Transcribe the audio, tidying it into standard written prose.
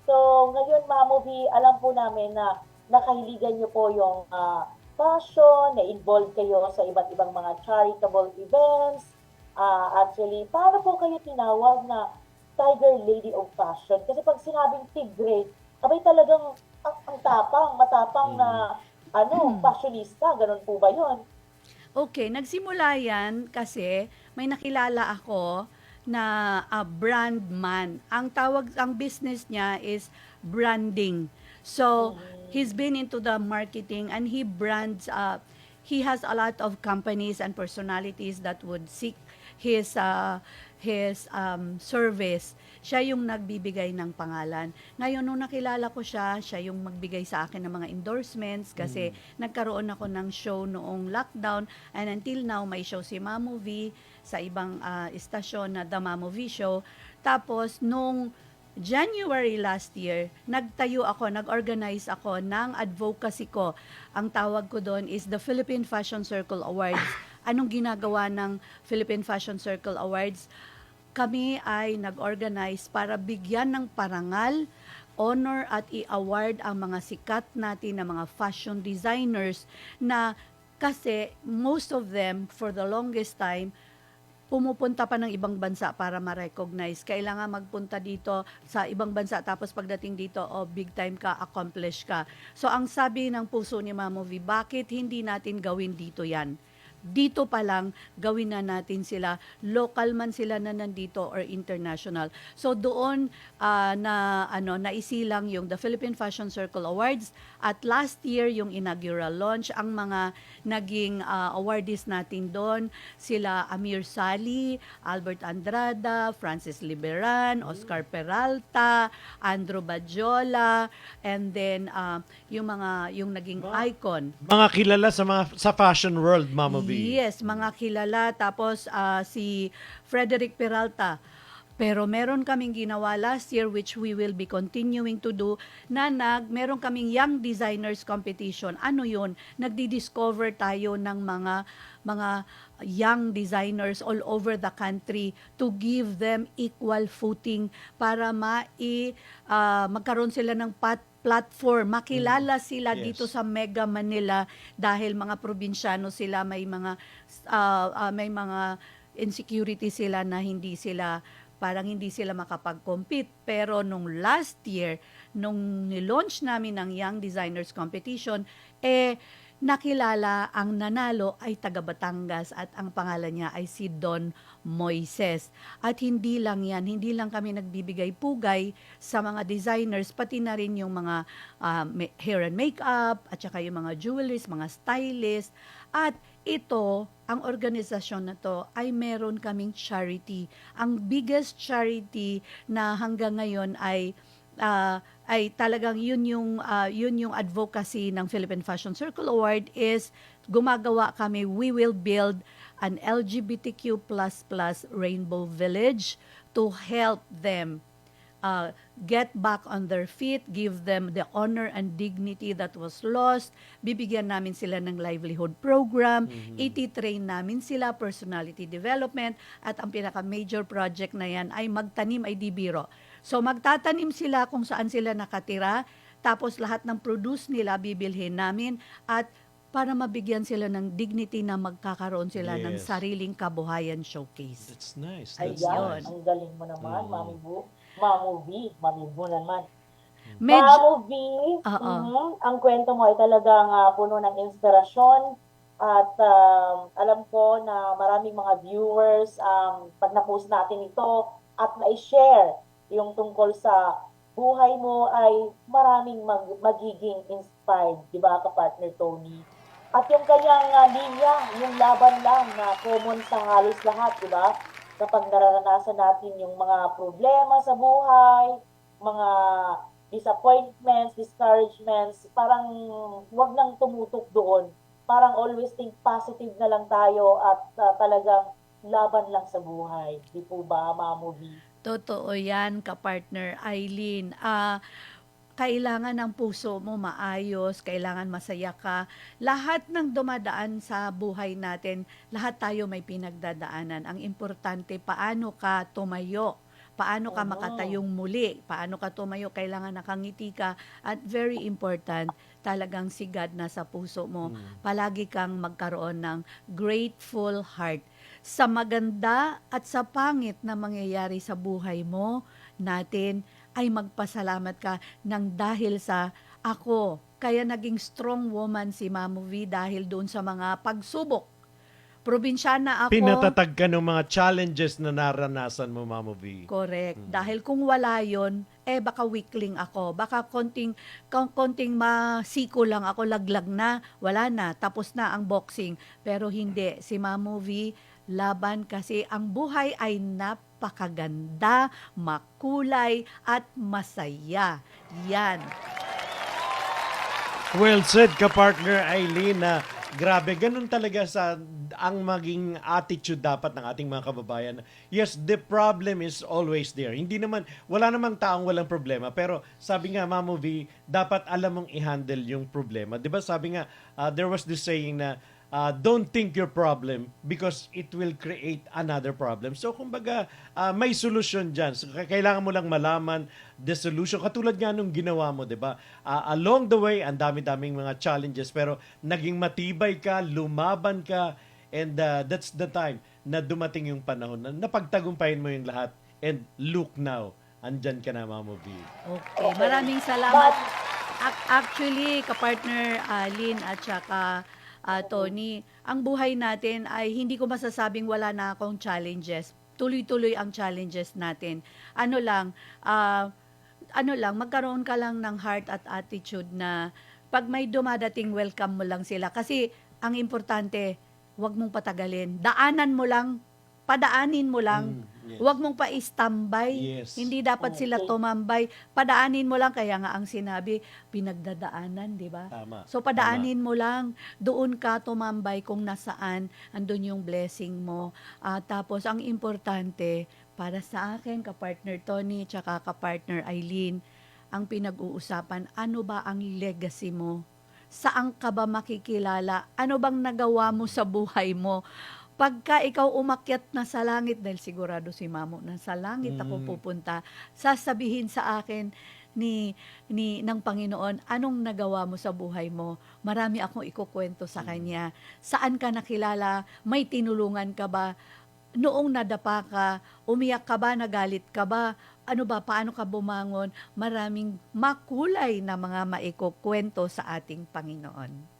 So, ngayon, Mamovi, alam po namin na nakahiligan niyo po yung fashion, na-involve kayo sa iba't ibang mga charitable events. Actually, paano po kayo tinawag na Tiger Lady of Fashion? Kasi pag sinabing tigre, abay talagang ang tapang, matapang Mm. na fashionista, ganun po ba yun? Okay, nagsimula yan kasi may nakilala ako na brand man. Ang business niya is branding. So, he's Mm. been into the marketing and he has a lot of companies and personalities that would seek his service. Siya yung nagbibigay ng pangalan. Ngayon, nung nakilala ko siya, siya yung magbigay sa akin ng mga endorsements kasi Mm. nagkaroon ako ng show noong lockdown and until now, may show si Mamo V sa ibang istasyon na The Mamo V Show. Tapos, nung January last year, nag-organize ako ng advocacy ko. Ang tawag ko doon is the Philippine Fashion Circle Awards. Anong ginagawa ng Philippine Fashion Circle Awards? Kami ay nag-organize para bigyan ng parangal, honor at i-award ang mga sikat natin na mga fashion designers na kasi most of them for the longest time pumupunta pa ng ibang bansa para ma-recognize. Kailangan magpunta dito sa ibang bansa tapos pagdating dito, oh, big time ka, accomplish ka. So ang sabi ng puso ni Mamovi, bakit hindi natin gawin dito yan? Dito pa lang gawin na natin sila, local man sila na nandito or international. So doon naisilang yung the Philippine Fashion Circle Awards at last year yung inaugural launch. Ang mga naging awardees natin doon sila Amir Sali, Albert Andrada, Francis Liberan, Oscar Peralta, Andrew Badjola, and then yung naging Mga, icon. mga kilala sa fashion world, Mama V. Yes, mga kilala. Tapos si Frederick Peralta. Pero meron kaming ginawa last year which we will be continuing to do na meron kaming Young Designers Competition. Ano yun? Nagdi-discover tayo ng mga young designers all over the country to give them equal footing para magkaroon sila ng platform, makilala sila dito Yes. sa Mega Manila dahil mga probinsyano sila, may mga insecurity sila na hindi sila makapag-compete. Pero nung last year, nung nilaunch namin ang Young Designers Competition, nakilala ang nanalo ay taga Batangas at ang pangalan niya ay si Don Moises. At hindi lang yan, hindi lang kami nagbibigay pugay sa mga designers, pati na rin yung mga hair and makeup, at saka yung mga jewelries, mga stylist. At ito, ang organisasyon na to ay meron kaming charity. Ang biggest charity na hanggang ngayon ay talagang yun yung advocacy ng Philippine Fashion Circle Award is gumagawa kami, we will build an LGBTQ++ rainbow village to help them get back on their feet, give them the honor and dignity that was lost. Bibigyan namin sila ng livelihood program, iti-train namin sila, personality development, at ang pinaka-major project na yan ay magtanim ay di biro. So magtatanim sila kung saan sila nakatira, tapos lahat ng produce nila bibilhin namin at para mabigyan sila ng dignity na magkakaroon sila ng Yes. sariling kabuhayan showcase. That's nice. That's Ayan, Yun. nice. ang galing mo naman, Mm. Mami Bu naman. Medyo, oo. Ang kwento mo ay talagang puno ng inspirasyon at alam ko na maraming mga viewers pag na-post natin ito at na-share yung tungkol sa buhay mo ay maraming magiging inspired, di ba, ka-partner Tony? At yung kanyang linya, yung laban lang na common sa halos lahat, di ba? Kapag nararanasan natin yung mga problema sa buhay, mga disappointments, discouragements, parang wag nang tumutok doon. Parang always think positive na lang tayo at talagang laban lang sa buhay. Di po ba, Mamovi? Totoo yan, ka-partner Eileen. Kailangan ng puso mo maayos, kailangan masaya ka. Lahat ng dumadaan sa buhay natin, lahat tayo may pinagdadaanan. Ang importante, paano ka tumayo, paano ka Oo. makatayong muli, paano ka tumayo, kailangan nakangiti ka, at very important, talagang si God nasa puso mo. Palagi kang magkaroon ng grateful heart. Sa maganda at sa pangit na mangyayari sa buhay mo, natin, ay magpasalamat ka ng dahil sa ako. Kaya naging strong woman si Mamo V dahil doon sa mga pagsubok. Probinsyana ako. Pinatatag ka ng mga challenges na naranasan mo, Mama V. Correct. Dahil kung wala yon, baka weakling ako. Baka konting masiko lang ako, laglag na, wala na, tapos na ang boxing. Pero hindi, si Mamo V, laban kasi ang buhay ay napakaganda, makulay, at masaya. Yan. Well said, ka-partner Eileen, na grabe, ganun talaga ang maging attitude dapat ng ating mga kababayan. Yes, the problem is always there. Hindi naman, wala namang taong walang problema. Pero sabi nga, Mamo V, dapat alam mong i-handle yung problema. Di ba sabi nga, there was this saying na, don't think your problem because it will create another problem. So, kumbaga, may solusyon dyan. So, kailangan mo lang malaman the solution. Katulad nga nung ginawa mo, di ba? Along the way, ang dami-daming mga challenges, pero naging matibay ka, lumaban ka, and that's the time na dumating yung panahon na napagtagumpayin mo yung lahat. And look now, andyan ka na, Mamo V. Okay. Maraming salamat. Actually, kapartner Lynn at saka Tony, ang buhay natin ay hindi ko masasabing wala na akong challenges. Tuloy-tuloy ang challenges natin. Ano lang, magkaroon ka lang ng heart at attitude na pag may dumadating, welcome mo lang sila. Kasi ang importante, huwag mong patagalin. Padaanin mo lang. Yes. Huwag mong pa-istambay. Yes. Hindi dapat sila tumambay. Padaanin mo lang. Kaya nga ang sinabi, pinagdadaanan, di ba? Tama. So padaanin mo lang. Doon ka tumambay kung nasaan. Andun yung blessing mo. Tapos ang importante, para sa akin, kapartner Tony, tsaka kapartner Eileen, ang pinag-uusapan, ano ba ang legacy mo? Saan ka ba makikilala? Ano bang nagawa mo sa buhay mo? Pagka ikaw umakyat na sa langit, dahil sigurado si Mamo na sa langit ako pupunta, sasabihin sa akin ng Panginoon, anong nagawa mo sa buhay mo? Marami akong ikukwento sa Kanya. Saan ka nakilala? May tinulungan ka ba? Noong nadapa ka, umiyak ka ba? Nagalit ka ba? Ano ba? Paano ka bumangon? Maraming makulay na mga maikukwento sa ating Panginoon.